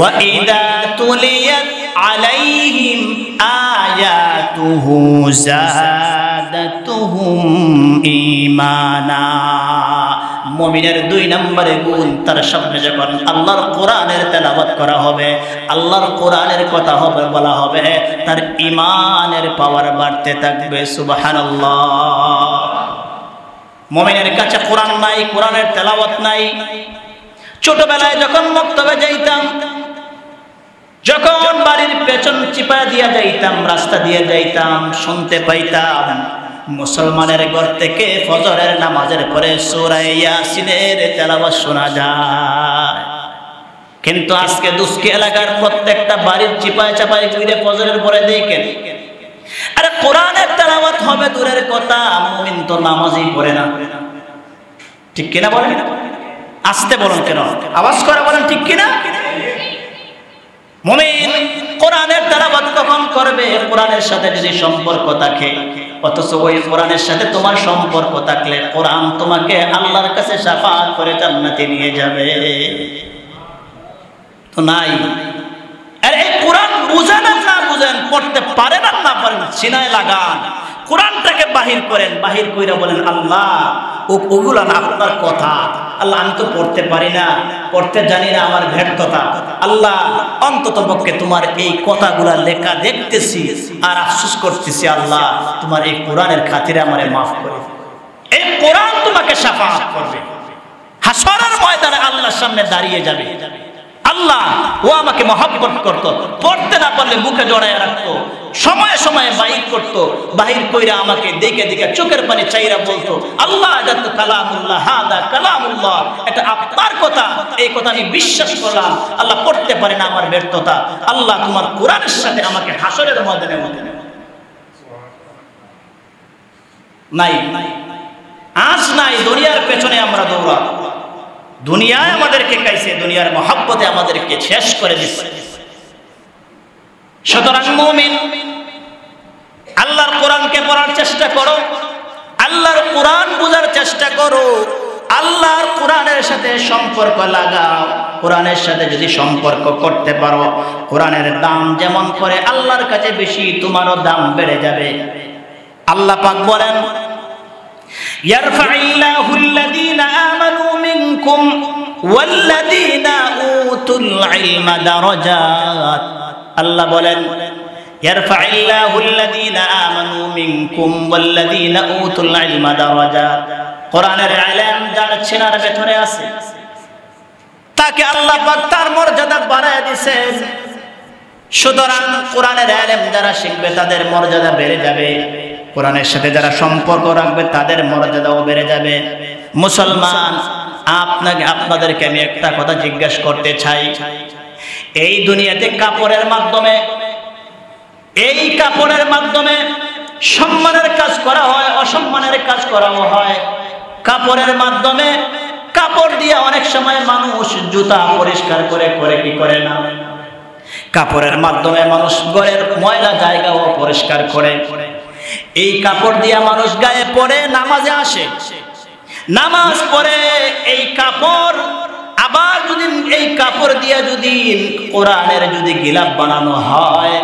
وَإِذَا تُلِيَتْ عَلَيْهِمْ آيَاتُهُ زَادَتْهُمْ إِيمَانًا। মুমিনের 2 নম্বরে গুণ, তার সামনে যখন আল্লাহর কোরআনের তেলাওয়াত করা হবে, আল্লাহর কোরআনের কথা হবে বলা হবে, তার ঈমানের পাওয়ার বাড়তে থাকবে। সুবহানাল্লাহ। মুমিনের কাছে কোরআন নাই, কোরআনের তেলাওয়াত নাই। ছোটবেলায় যখন মক্তবে যাইতাম, যখন বাড়ির পেছন চিপা দিয়া যাইতাম, রাস্তা দিয়ে যাইতাম, শুনতে পাইতাম মুসলমানের ঘর থেকে ফজরের নামাজের পরে সূরা ইয়াসিনের তেলাওয়াত শোনা যায়। কিন্তু আজকে দুস্কি এলাকার প্রত্যেকটা বাড়ির চিপায় চাপায় ঘুরে ফজরের পরে দেখেন, আরে কোরআনের তেলাওয়াত হবে দূরের কথা, মুমিন তো নামাজই পড়ে না। ঠিক কিনা বলেন? আস্তে বলুন কেন, আওয়াজ করে বলেন ঠিক কিনা? মুমিন কোরআনের তেলাওয়াত কখন করবে? কোরআনের সাথে যদি সম্পর্ক থাকে। অথচ ওই কোরআনের সাথে তোমার সম্পর্ক থাকলে কোরআন তোমাকে আল্লাহর কাছে শাফাআত করে জান্নাতে নিয়ে যাবে। তো নাই। আর এই কোরআন বুঝেন আর না বুঝেন, পড়তে পারেন আর না পারেন, সিনায় লাগান, কোরআনটাকে বাহির করেন, বাহির কইরা বলেন আল্লাহ ওগুলা না আপনার কথা। আল্লাহ আমি তো পড়তে পারি না, পড়তে জানি না, আমার ব্যর্থতা। আল্লাহ অন্তত পক্ষে তোমার এই কথাগুলা লেখা দেখতেছি আর আফসোস করতেছি, আল্লাহ তোমার এই কোরআনের খাতিরে আমারে মাফ করে। এই কোরআন তোমাকে শাফাআত করবে, হাসরের ময়দানে আল্লাহর সামনে দাঁড়িয়ে যাবে। আল্লাহ ও আমাকে মহব্বত করতো, পড়তে না পারলে বুকে জড়ায় রাখতো, সময়ে সময়ে বাহির করতো, বাহির কইরা আমাকে দেখে দেখে চোখের পানি চাইরা বলতো আল্লাহ এটা তো কালামুল্লাহ, হাদা কালামুল্লাহ, এটা আপনার কথা, এই কথা আমি বিশ্বাস করলাম। আল্লাহ পড়তে পারে না, আমার ব্যর্থতা। আল্লাহ তোমার কোরআনের সাথে আমাকে হাসরের ময়দানে নাই, আজ নাই। দুনিয়ার পেছনে আমরা দৌড়াই, দুনিয়ায় আমাদেরকে খাইছে, দুনিয়ার মহব্বতে আমাদেরকে শেষ করে দিচ্ছে। সুতরাং মুমিন আল্লাহর কোরআনকে পড়ার চেষ্টা করো, আল্লাহর কোরআন বোঝার চেষ্টা করো, আল্লাহর কোরআনের সাথে সম্পর্ক লাগাও। কোরআনের সাথে যদি সম্পর্ক করতে পারো, কোরআনের দাম যেমন করে আল্লাহর কাছে বেশি, তোমারও দাম বেড়ে যাবে। আল্লাহ পাক বলেন ইয়ারফাইল্লাহু আল্লাযীনা আমানু মিনকুম ওয়াল্লাযীনা উতুল ইলমা দারাজাত। আল্লাহ বলেন ইয়ারফাইল্লাহু আল্লাযীনা আমানু মিনকুম ওয়াল্লাযীনা উতুল ইলমা দারাজাত। কোরআনের ইলম যার ছিনার ভেতরে আছে তাকে আল্লাহ পাক তার মর্যাদা বাড়ায় দিয়েছেন। সুতরাং কোরআনের ইলম যারা শিখবে তাদের মর্যাদা বেড়ে যাবে, কোরআনের সাথে যারা সম্পর্ক রাখবে তাদের মর্যাদাও বেড়ে যাবে। মুসলমান আপনাদেরকে আমি একটা কথা জিজ্ঞাসা করতে চাই, এই দুনিয়াতে কাপড়ের মাধ্যমে সম্মানের কাজ করা হয়, অসম্মানের কাজ করাও হয়। কাপড়ের মাধ্যমে, কাপড় দিয়ে অনেক সময় মানুষ জুতা পরিষ্কার করে কি করে না। কাপড়ের মাধ্যমে মানুষ ঘরের ময়লা জায়গাও পরিষ্কার করে। এই কাপড় দিয়া মানুষ গায়ে পরে নামাজে আসে, নামাজ পড়ে এই কাপড়। আবার যদি এই কাপড় দিয়া যদি কোরআনের যদি গিলাফ বানানো হয়,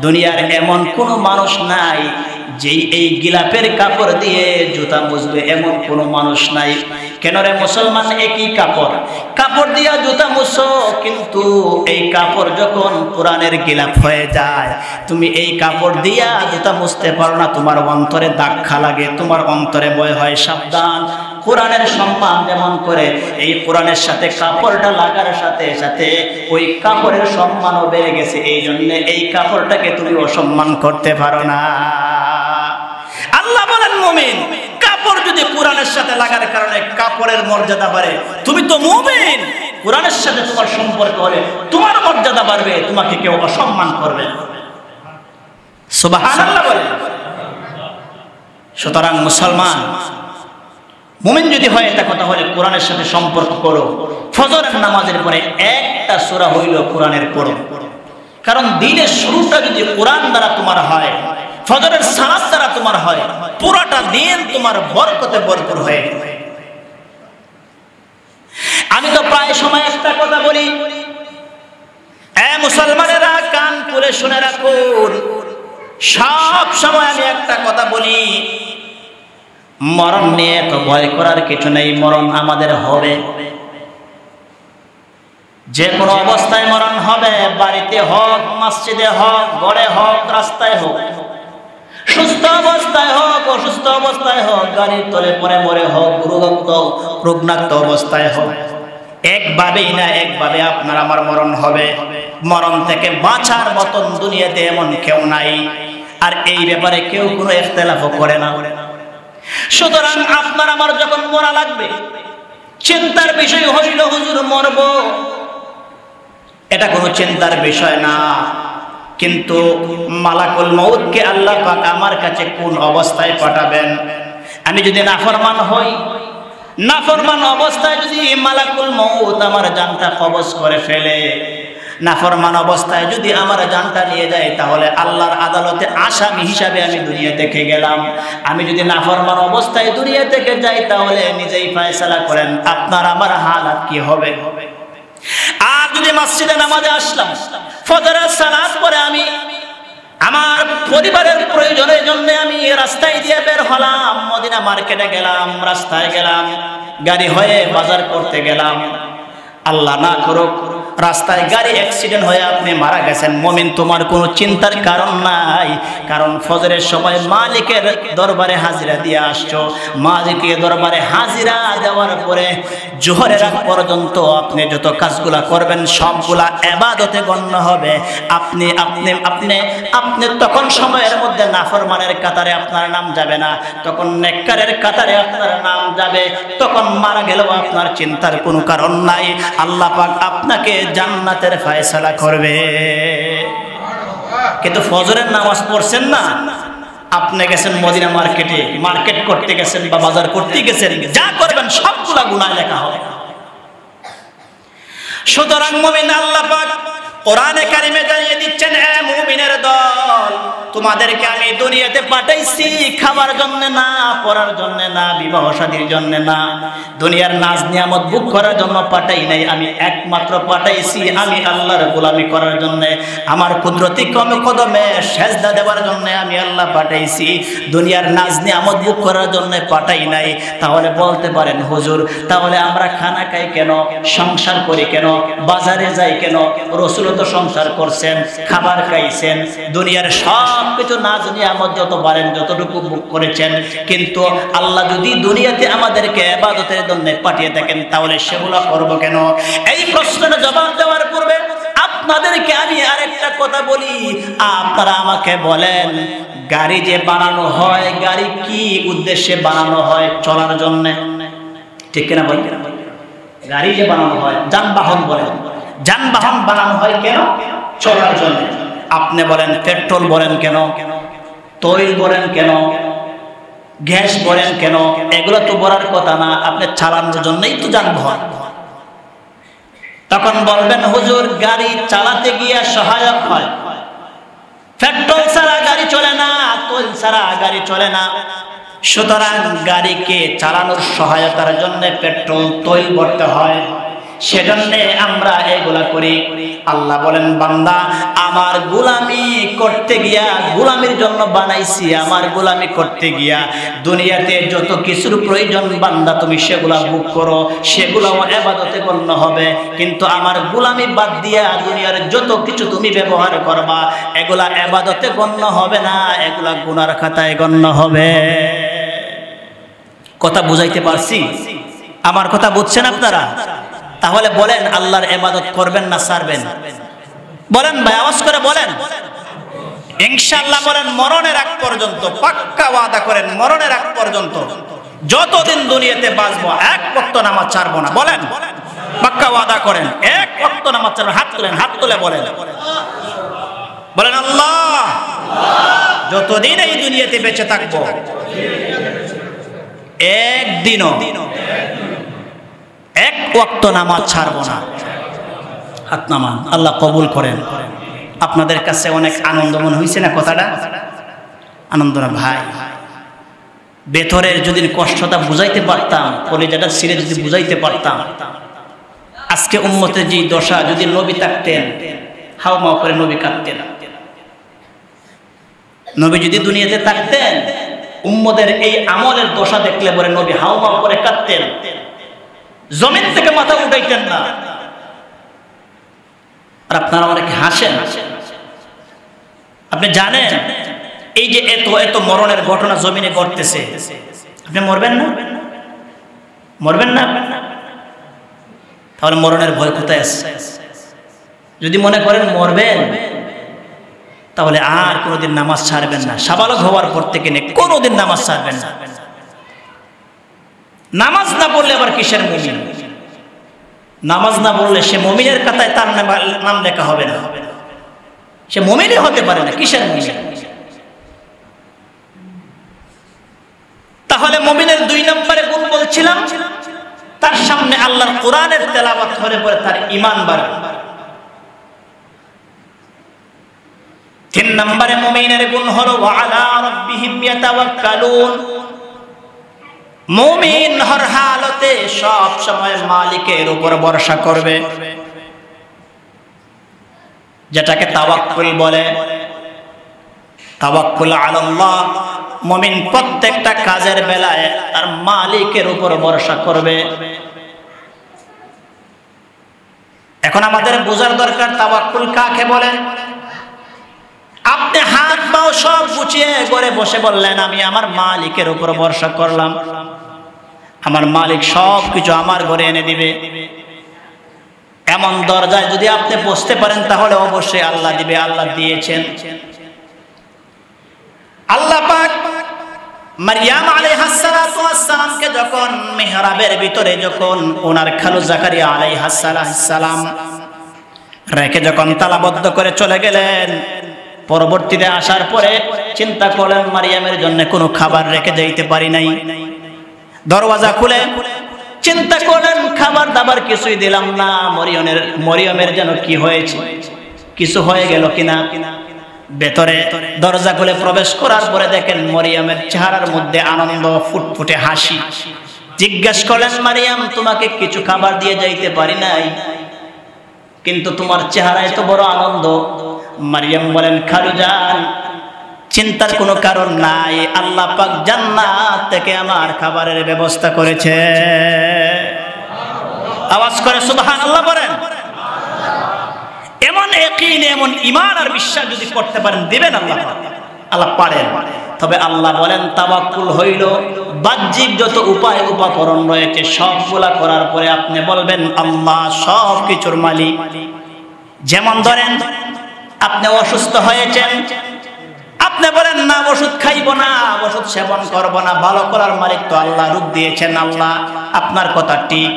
দুনিয়ার এমন কোনো মানুষ নাই যে এই গিলাফের কাপড় দিয়ে জুতা মুছবে, এমন কোনো মানুষ নাই। কেন রে মুসলমান, একই কাপড় দিয়া জুতা মুছো, কিন্তু এই কাপড় যখন কোরআনের গিলাফ হয়ে যায়, তুমি এই কাপড় দিয়া জুতা মুছতে পারো না, তোমার অন্তরে দাক্ষা লাগে, তোমার অন্তরে ভয় হয়। সাবধান, কোরআনের সম্মান যেমন করে এই কোরআনের সাথে কাপড়টা লাগার সাথে সাথে ওই কাপড়ের সম্মানও বেড়ে গেছে। এই জন্য এই কাপড়টাকে তুমি অসম্মান করতে পারো না। আল্লাহ বলেন মুমিন কাপড় যদি কোরআনের সাথে লাগার কারণে কাপড়ের মর্যাদা বাড়ে, তুমি তো মুমিন, কোরআনের সাথে তোমার সম্পর্ক হলে তোমার মর্যাদা বাড়বে, তোমাকে কেউ অসম্মান করবে না। সুবহানাল্লাহ বলেন। সুতরাং মুসলমান মুমিন যদি হয়, এটা কথা হলে কোরআনের সাথে সম্পর্ক করো। ফজরের নামাজের পরে একটা সূরা হইল কোরআনের পড়ো, কারণ দিনের শুরুটা যদি কোরআন দ্বারা তোমার হয়, ফজরের সালাত দ্বারা তোমার হয়, পুরোটা দিন তোমার বরকতে ভরপুর হয়ে। আমি তো প্রায় সময় একটা কথা বলি, মুসলমানেরা কান খুলে শুনে রাখুন, সব সময় আমি একটা কথা বলি, মরণ নিয়ে তো ভয় করার কিছু নেই। মরণ আমাদের হবে, যে কোনো অবস্থায় মরণ হবে, বাড়িতে হোক, মসজিদে হোক, ঘরে হোক, রাস্তায় হোক, সুস্থ অবস্থায় হোক, অসুস্থ অবস্থায় হোক, গাড়ির তলে পরে মরে হোক, রোগাক্ত অবস্থায় হোক, একভাবেই না একভাবে আপনার আমার মরণ হবে। মরণ থেকে বাঁচার মতন দুনিয়াতে এমন কেউ নাই, আর এই ব্যাপারে কেউ কোনো ইখতিলাফও করে না। সুতরাং আপনার আমার যখন মরা লাগবে, চিন্তার বিষয় হইল হুজুর মরব, এটা কোনো চিন্তার বিষয় না। কিন্তু মালাকুল মউতকে আল্লাহ পাক আমার কাছে কোন অবস্থায় পাঠাবেন? আমি যদি নাফরমান হই, নাফরমান অবস্থায় যদি মালাকুল মউত আমার জানটা কবজ করে ফেলে, নাফরমান অবস্থায় যদি আমার জানটা নিয়ে যায়, তাহলে আল্লাহর আদালতে আসামি হিসাবে আমি দুনিয়া থেকে গেলাম। আমি যদি নাফরমান অবস্থায় দুনিয়া থেকে যাই, তাহলে নিজেই ফয়সালা করেন আপনার আমার হালাত কি হবে। আর যদি মসজিদে নামাজে আসলাম, ফজরের সালাত পরে আমি আমার পরিবারের প্রয়োজনের জন্য আমি রাস্তায় দিয়ে বের হলাম, মদিনা মার্কেটে গেলাম, রাস্তায় গেলাম, গাড়ি হয়ে বাজার করতে গেলাম, আল্লাহ না করুক রাস্তায় গাড়ি অ্যাক্সিডেন্ট হয়ে আপনি মারা গেছেন, মুমিন তোমার কোনো চিন্তার কারণ নাই। কারণ ফজরের সময় মালিকের দরবারে হাজিরা দিয়ে আসছো, মালিকের দরবারে হাজিরা দেওয়ার পরে জোহরের আগ পর্যন্ত আপনি যত কাজগুলা করবেন সবগুলা ইবাদতে গণ্য হবে। আপনি আপনি আপনি আপনি তখন সময়ের মধ্যে নাফরমানের কাতারে আপনার নাম যাবে না, তখন নেককারের কাতারে আপনার নাম যাবে। তখন মারা গেলেও আপনার চিন্তার কোনো কারণ নাই, আল্লাহ পাক আপনাকে জান্নাতের ফয়সালা করবে। কিন্তু ফজরের নামাজ পড়ছেন না, আপনি গেছেন মদিনা মার্কেটে, মার্কেট করতে গেছেন বা বাজার করতে গেছেন, যা করবেন সবগুলা গুনাহ লেখা হবে। সুতরাং মুমিন আল্লাহ পাক কোরআনে কারিমে জানিয়ে দিচ্ছেন, এ মুমিনের দল, তোমাদেরকে আমি দুনিয়াতে পাঠাইছি খাবার জন্য না, পড়ার জন্য না, বিবাহ শাদীর জন্য না, দুনিয়ার নাজ নিয়ামত ভোগ করার জন্য পাঠাই নাই। আমি একমাত্র পাঠাইছি আমি আল্লাহর গোলামি করার জন্য, আমার কুদরতি কদমে সেজদা দেওয়ার জন্য আমি আল্লাহ পাঠাইছি, দুনিয়ার নাজ নিয়ামত ভোগ করার জন্য পাঠাই নাই। তাহলে বলতে পারেন হুজুর, তাহলে আমরা খানা খাই কেন, সংসার করি কেন, বাজারে যাই কেন? রাসূল তো সংসার করছেন, খাবার খাইছেন, দুনিয়ার সব কিছু নাজ নিয়ামত যত পারেন যতটুকু ভোগ করেছেন, কিন্তু আল্লাহ যদি দুনিয়াতে আমাদেরকে ইবাদতের জন্য পাঠিয়ে থাকেন, তাহলে সেগুলো করব কেন? এই প্রশ্নের জবাব দেওয়ার পূর্বে আপনাদেরকে আমি আরেকটা কথা বলি। আপনারা আমাকে বলেন, গাড়ি যে বানানো হয়, গাড়ি কি উদ্দেশ্যে বানানো হয়? চলার জন্য, ঠিক কিনা বলেন? গাড়ি যে বানানো হয়, যানবাহন বলেন, যানবাহন বানানো হয় কেন? চলার জন্য। আপনি বলেন পেট্রোল বলেন কেন, তৈল বলেন কেন, গ্যাস বলেন কেন? এগুলো তো বলার কথা না, আপনি চালানোর জন্যই তো যানবাহন। তখন বলবেন হুজুর, গাড়ি চালাতে গিয়ে সহায়ক হয়, পেট্রোল ছাড়া গাড়ি চলে না, তৈল ছাড়া গাড়ি চলে না। সুতরাং গাড়িকে চালানোর সহায়তার জন্য পেট্রোল তৈল ভরতে হয়, সেজন্য আমরা এগুলা করি। আল্লাহ বলেন, বান্দা আমার গোলামি করতে গিয়া, গোলামির জন্য বানাইছি, আমার গোলামি করতে গিয়া দুনিয়াতে যত কিছুর প্রয়োজন বান্দা তুমি সেগুলা ভোগ করো, সেগুলাও ইবাদতে গণ্য হবে। কিন্তু আমার গোলামি বাদ দিয়া দুনিয়ার যত কিছু তুমি ব্যবহার করবা, এগুলা ইবাদতে গণ্য হবে না, এগুলা গুনার খাতায় গণ্য হবে। কথা বুঝাইতে পারছি? আমার কথা বুঝছেন আপনারা? তাহলে বলেন, আল্লাহর ইবাদত করবেন না ছাড়বেন? বলেন ভাই, আওয়াজ করে বলেন ইনশাআল্লাহ। বলেন মরণের আগ পর্যন্ত, পাক্কা ওয়াদা করেন মরণের আগ পর্যন্ত যতদিন দুনিয়াতে বাঁচবো এক ওয়াক্ত নামাজ ছাড়বো না। বলেন, পাক্কা ওয়াদা করেন এক ওয়াক্ত নামাজ ছাড়বেন। হাত তুলেন, হাত তুলে বলেন, বলেন আল্লাহ, যতদিন এই দুনিয়াতে বেঁচে থাকবো একদিনও এক ওয়াক্ত নামাজ ছাড়বো না। হাত নামান, আল্লাহ কবুল করেন। আপনাদের কাছে অনেক আনন্দ মনে হয়েছে না কথাটা? আনন্দ না ভাই? ভেতরের যদি কষ্টটা বুঝাইতে পারতাম, কলিজাটা ছিঁড়ে যদি বুঝাইতে পারতাম, আজকে উম্মতের যে দশা, যদি নবী থাকতেন হাওমাও করে নবী কাঁদতেন। নবী যদি দুনিয়াতে থাকতেন, উম্মতের এই আমলের দশা দেখলে পরে নবী হাওমাও করে কাঁদতেন, জমিন থেকে মাথা উঠাইতেন না। আর আপনারা অনেকে হাসেন। আপনি জানেন এই যে এত এত মরণের ঘটনা জমিনে ঘটতেছে, আপনি মরবেন না? মরবেন না? তাহলে মরণের ভয় কোথায় আছে? যদি মনে করেন মরবেন, তাহলে আর কোনোদিন নামাজ ছাড়বেন না। সাবালক হওয়ার পর থেকে কোনোদিন নামাজ ছাড়বেন না। নামাজ না পড়লে আবার কিসের মুমিন? নামাজ না পড়লে সে মুমিনের খাতায় তার নাম লেখা হবে না। সে মুমিনই হতে পারে না। কিসের মুমিন? তাহলে মুমিনের 2 নম্বরে গুণ বলছিলাম, তার সামনে আল্লাহর কোরআনের তেলাওয়াত হলে পরে তার ঈমান বাড়বে। 3 নম্বরে মুমিনের গুণ হলো ওয়া আলা রাব্বিহিম ইয়াতাওয়াক্কালুন। মুমিন হর হালতে সব সময় মালিকের উপর ভরসা করবে, যেটাকে তাওয়াক্কুল বলে। তাওয়াক্কুল আলাল্লাহ, মুমিন প্রত্যেকটা কাজের বেলায় তার মালিকের উপর ভরসা করবে। এখন আমাদের বোঝার দরকার তাওয়াক্কুল কাকে বলে। আপনি হাত পাও সব গুছিয়ে ঘরে বসে বললেন আমি আমার মালিকের উপর ভরসা করলাম, আমার মালিক সব কিছু আমার ঘরে এনে দিবে। এমন দরজায় যদি আপনি বসতে পারেন তাহলে অবশ্যই আল্লাহ দিবে, আল্লাহ দিয়েছেন। আল্লাহ পাক মারইয়াম আলাইহিস সালাতু ওয়াস সালামকে যখন মিহরাবের ভিতরে যখন ওনার খালু জাকারিয়া আলাইহিস সালাম রেখে যখন তালাবদ্ধ করে চলে গেলেন, পরবর্তীতে আসার পরে চিন্তা করলেন মারিয়ামের জন্য কোনো খাবার রেখে যাইতে পারি নাই। দরওয়াজা খুলে চিন্তা করলেন খাবার দাবার কিছুই দিলাম না, মরিয়মের যেন কি হয়েছে, কিছু হয়ে গেল কিনা। ভেতরে দরজা খুলে প্রবেশ করার পরে দেখেন মরিয়মের চেহারার মধ্যে আনন্দ, ফুটফুটে হাসি। জিজ্ঞাসা করলেন মারিয়াম তোমাকে কিছু খাবার দিয়ে যাইতে পারি নাই, কিন্তু তোমার চেহারায় তো বড় আনন্দ। মারিয়াম বলেন খালুজান চিন্তার কোনো কারণ নাই, আল্লাহ পাক জান্নাত থেকে আমার খাবারের ব্যবস্থা করেছে। আওয়াজ করে সুবহানাল্লাহ বলেন। এমন ইয়াকিন, এমন ঈমান আর বিশ্বাস যদি করতে পারেন দিবেন আল্লাহ, আল্লাহ পারেন। তবে আল্লাহ বলেন তাওয়াক্কুল হইল বাহ্যিক যত উপায় উপকরণ রয়েছে সবগুলা করার পরে আপনি বলবেন আল্লাহ সব কিছুর মালিক। যেমন ধরেন আপনি অসুস্থ হয়েছেন, আপনি বলেন না ওষুধ খাইব না, ওষুধ সেবন করব না, ভালো করার মালিক তো আল্লাহ, রূপ দিয়েছেন আল্লাহ, আপনার কথা ঠিক।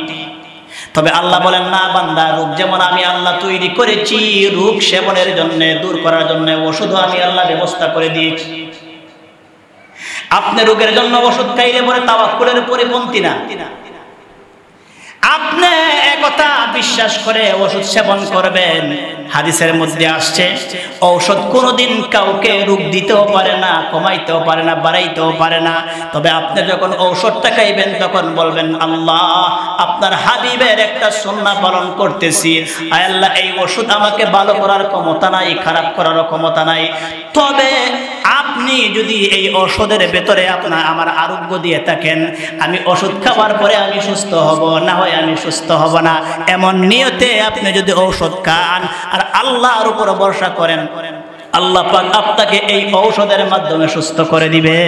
তবে আল্লাহ বলেন না বান্দা, রোগ যেমন আমি আল্লাহ তৈরি করেছি, রোগ সেবনের জন্য, দূর করার জন্য ওষুধও আমি আল্লাহ ব্যবস্থা করে দিয়েছি। আপনি রোগের জন্য ওষুধ খাইলে পরে তাওয়াক্কুলের পরিপন্থী না। আপনি একথা বিশ্বাস করে ওষুধ সেবন করবেন, হাদিসের মধ্যে আসছে ঔষধ কোনোদিন কাউকে রোগ দিতেও পারে না, কমাইতেও পারে না, বাড়াইতেও পারে না। তবে আপনি যখন ঔষধটা খাইবেন তখন বলবেন আল্লাহ আপনার হাবিবের একটা সুন্নাহ পালন করতেছি, আয় আল্লাহ এই ওষুধ আমাকে ভালো করার ক্ষমতা নাই, খারাপ করার ক্ষমতা নাই, তবে আপনি যদি এই ওষুধের ভেতরে আপনার আমার আরোগ্য দিয়ে থাকেন, আমি ওষুধ খাওয়ার পরে আমি সুস্থ হব, না হয় আমি সুস্থ হব না। এমন নিয়তে আপনি যদি ঔষধ খান আর আল্লাহর উপর ভরসা করেন, আল্লাহ পাক আপনাকে এই ঔষধের মাধ্যমে সুস্থ করে দিবে।